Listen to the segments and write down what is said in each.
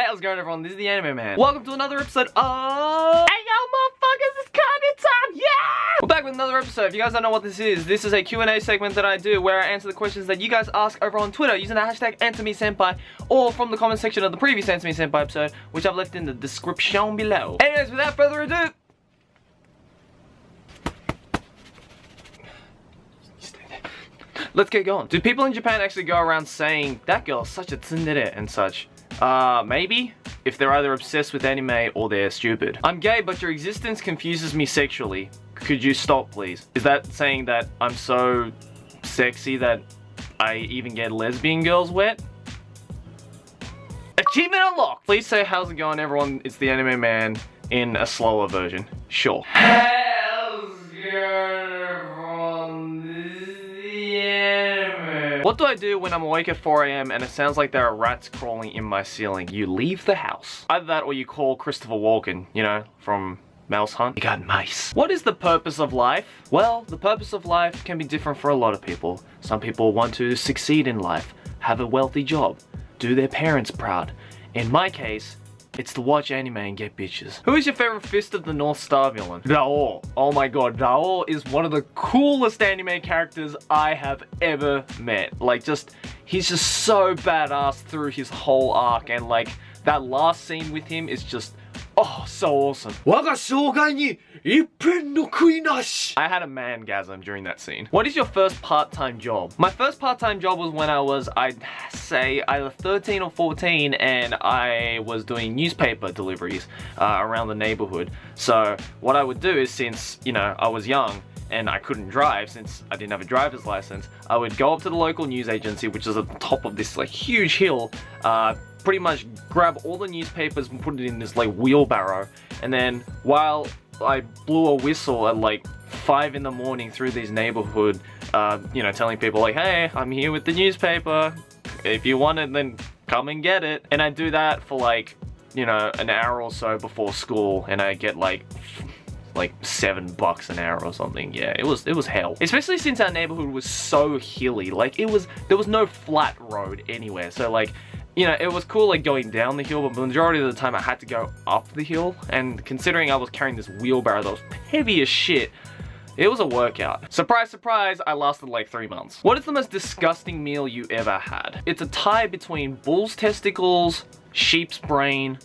Hey, how's it going, everyone? This is the Anime Man. Welcome to another episode of... Hey, yo, motherfuckers, it's Kanye time, yeah! We're back with another episode. If you guys don't know what this is a Q&A segment that I do where I answer the questions that you guys ask over on Twitter using the hashtag AnswerMeSenpai or from the comment section of the previous Answer Me Senpai episode, which I've left in the description below. Anyways, without further ado... Let's get going. Do people in Japan actually go around saying, that girl's such a tsundere and such? Maybe? If they're either obsessed with anime or they're stupid. I'm gay, but your existence confuses me sexually. Could you stop, please? Is that saying that I'm so sexy that I even get lesbian girls wet? Achievement unlocked! Please say how's it going, everyone? It's the Anime Man in a slower version. Sure. How's it going, everyone? What do I do when I'm awake at 4 AM and it sounds like there are rats crawling in my ceiling? You leave the house. Either that or you call Christopher Walken, you know, from Mouse Hunt. You got mice. What is the purpose of life? Well, the purpose of life can be different for a lot of people. Some people want to succeed in life, have a wealthy job, do their parents proud. In my case, it's to watch anime and get bitches. Who is your favorite Fist of the North Star villain? Raoul. Oh my god, Raoul is one of the coolest anime characters I have ever met. Like, he's just so badass through his whole arc, and like, that last scene with him is just, oh, so awesome. I had a mangasm during that scene. What is your first part-time job? My first part-time job was when I was, I'd say, either 13 or 14, and I was doing newspaper deliveries around the neighborhood. So what I would do is, since, you know, I was young and I couldn't drive, since I didn't have a driver's license, I would go up to the local news agency, which is at the top of this like huge hill, pretty much grab all the newspapers and put it in this like wheelbarrow, and then while I blew a whistle at like 5 in the morning through these neighborhood, you know, telling people like, hey, I'm here with the newspaper. If you want it, then come and get it. And I do that for like, you know, an hour or so before school, and I get like $7 an hour or something. Yeah, it was hell. Especially since our neighborhood was so hilly. Like, there was no flat road anywhere. So like, you know, it was cool like going down the hill, but the majority of the time I had to go up the hill. And considering I was carrying this wheelbarrow that was heavy as shit, it was a workout. Surprise, surprise, I lasted like 3 months. What is the most disgusting meal you ever had? It's a tie between bull's testicles, sheep's brain,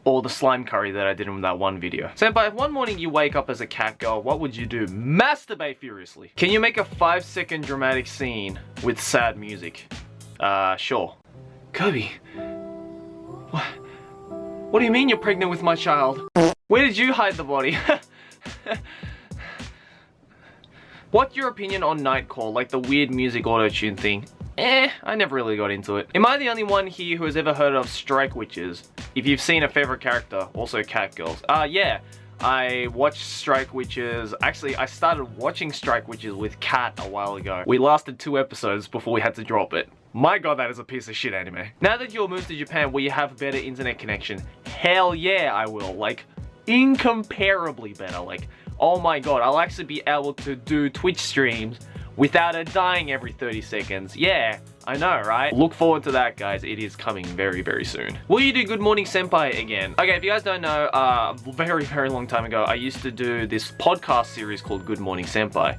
or the slime curry that I did in that one video. Senpai, if one morning you wake up as a cat girl, what would you do? Masturbate furiously. Can you make a 5-second dramatic scene with sad music? Sure. Kirby, what do you mean you're pregnant with my child? Where did you hide the body? What's your opinion on Nightcore, like the weird music auto-tune thing? I never really got into it. Am I the only one here who has ever heard of Strike Witches? If you've seen a favorite character, also cat girls. Yeah. I watched Strike Witches. Actually, I started watching Strike Witches with Kat a while ago. We lasted 2 episodes before we had to drop it. My god, that is a piece of shit anime. Now that you'll move to Japan, will you have a better internet connection? Hell yeah, I will. Like, incomparably better. Like, oh my god, I'll actually be able to do Twitch streams without it dying every 30 seconds. Yeah, I know, right? Look forward to that, guys. It is coming very, very soon. Will you do Good Morning Senpai again? Okay, if you guys don't know, a very, very long time ago, I used to do this podcast series called Good Morning Senpai.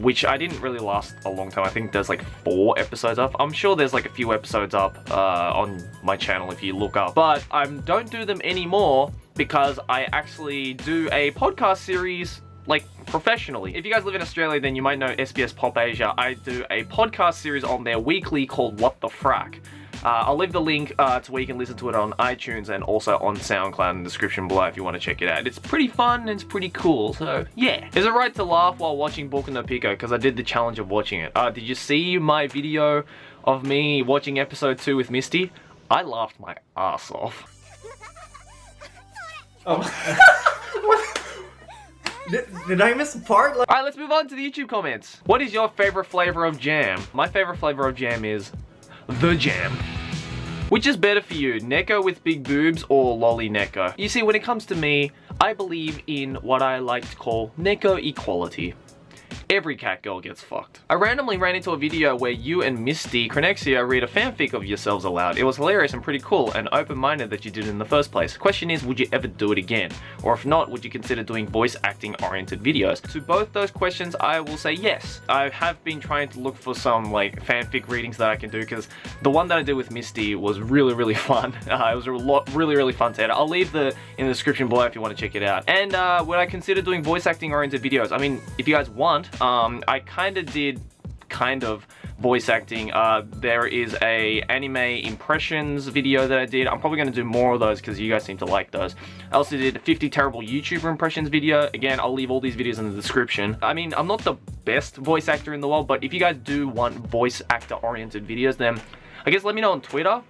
Which I didn't really last a long time. I think there's like 4 episodes up. I'm sure there's like a few episodes up on my channel if you look up. But I don't do them anymore because I actually do a podcast series like professionally. If you guys live in Australia, then you might know SBS Pop Asia. I do a podcast series on there weekly called What the Frack. I'll leave the link to where you can listen to it on iTunes and also on SoundCloud in the description below if you want to check it out. It's pretty fun and it's pretty cool, so yeah. Is it right to laugh while watching Boku no Pico? Because I did the challenge of watching it. Did you see my video of me watching episode 2 with Misty? I laughed my ass off. Did I miss a part? Alright, let's move on to the YouTube comments. What is your favorite flavor of jam? My favorite flavor of jam is the jam. Which is better for you, Neko with big boobs or Lolly Neko? You see, when it comes to me, I believe in what I like to call Neko equality. Every cat girl gets fucked. I randomly ran into a video where you and Misty Cronexia read a fanfic of yourselves aloud. It was hilarious and pretty cool and open-minded that you did it in the first place. Question is, would you ever do it again? Or if not, would you consider doing voice acting oriented videos? To both those questions, I will say yes. I have been trying to look for some like fanfic readings that I can do, because the one that I did with Misty was really fun. It was really fun to edit. I'll leave in the description below if you want to check it out. And would I consider doing voice acting oriented videos? I mean, if you guys want, I kind of voice acting. There is a anime impressions video that I did. I'm probably going to do more of those because you guys seem to like those. I also did a 50 terrible YouTuber impressions video. Again, I'll leave all these videos in the description. I mean, I'm not the best voice actor in the world, but if you guys do want voice actor oriented videos, then I guess let me know on Twitter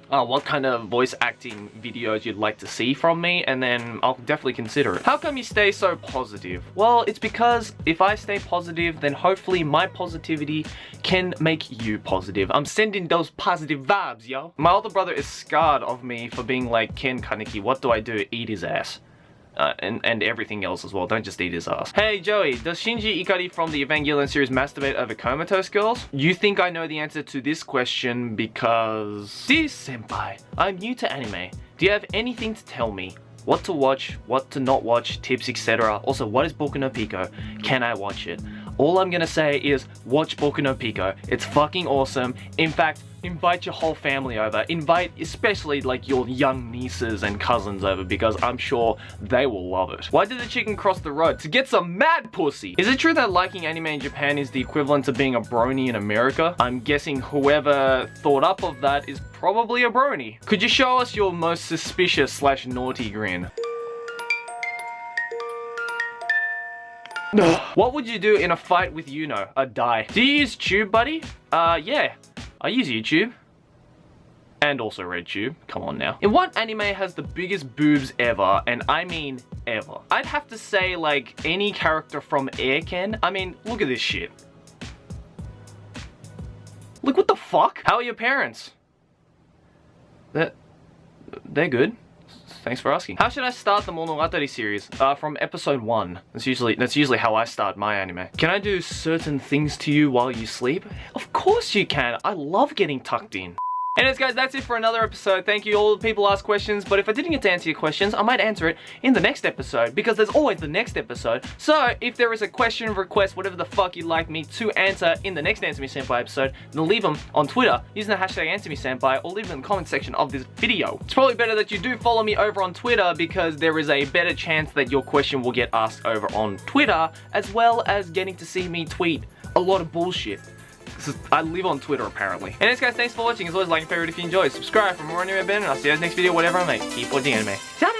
what kind of voice acting videos you'd like to see from me, and then I'll definitely consider it. How come you stay so positive? Well, it's because if I stay positive, then hopefully my positivity can make you positive. I'm sending those positive vibes, yo. My older brother is scarred of me for being like, Ken Kaneki, what do I do? Eat his ass. And everything else as well. Don't just eat his ass. Hey Joey, does Shinji Ikari from the Evangelion series masturbate over comatose girls? You think I know the answer to this question because... Dear senpai, I'm new to anime. Do you have anything to tell me? What to watch, what to not watch, tips, etc. Also, what is Boku no Pico? Can I watch it? All I'm gonna say is watch Boku no Pico. It's fucking awesome. In fact, invite your whole family over. Invite especially like your young nieces and cousins over, because I'm sure they will love it. Why did the chicken cross the road? To get some mad pussy. Is it true that liking anime in Japan is the equivalent to being a brony in America? I'm guessing whoever thought up of that is probably a brony. Could you show us your most suspicious / naughty grin? What would you do in a fight with Yuno? I'd die. Do you use Tube, buddy? Yeah. I use YouTube. And also RedTube. Come on now. In what anime has the biggest boobs ever? And I mean ever. I'd have to say like any character from Airken. I mean, look at this shit. Look, what the fuck? How are your parents? They're good. Thanks for asking. How should I start the Monogatari series? From episode 1. That's usually how I start my anime. Can I do certain things to you while you sleep? Of course you can. I love getting tucked in. Anyways guys, that's it for another episode. Thank you. All the people ask questions, but if I didn't get to answer your questions, I might answer it in the next episode, because there's always the next episode. So if there is a question, request, whatever the fuck you'd like me to answer in the next Answer Me Senpai episode, then leave them on Twitter using the hashtag AnswerMeSenpai, or leave them in the comment section of this video. It's probably better that you do follow me over on Twitter, because there is a better chance that your question will get asked over on Twitter, as well as getting to see me tweet a lot of bullshit. I live on Twitter apparently. Anyways guys, thanks for watching. As always, like and favorite if you enjoyed. Subscribe for more anime Ben, and I'll see you guys next video, whatever I make. Keep watching anime. Ciao!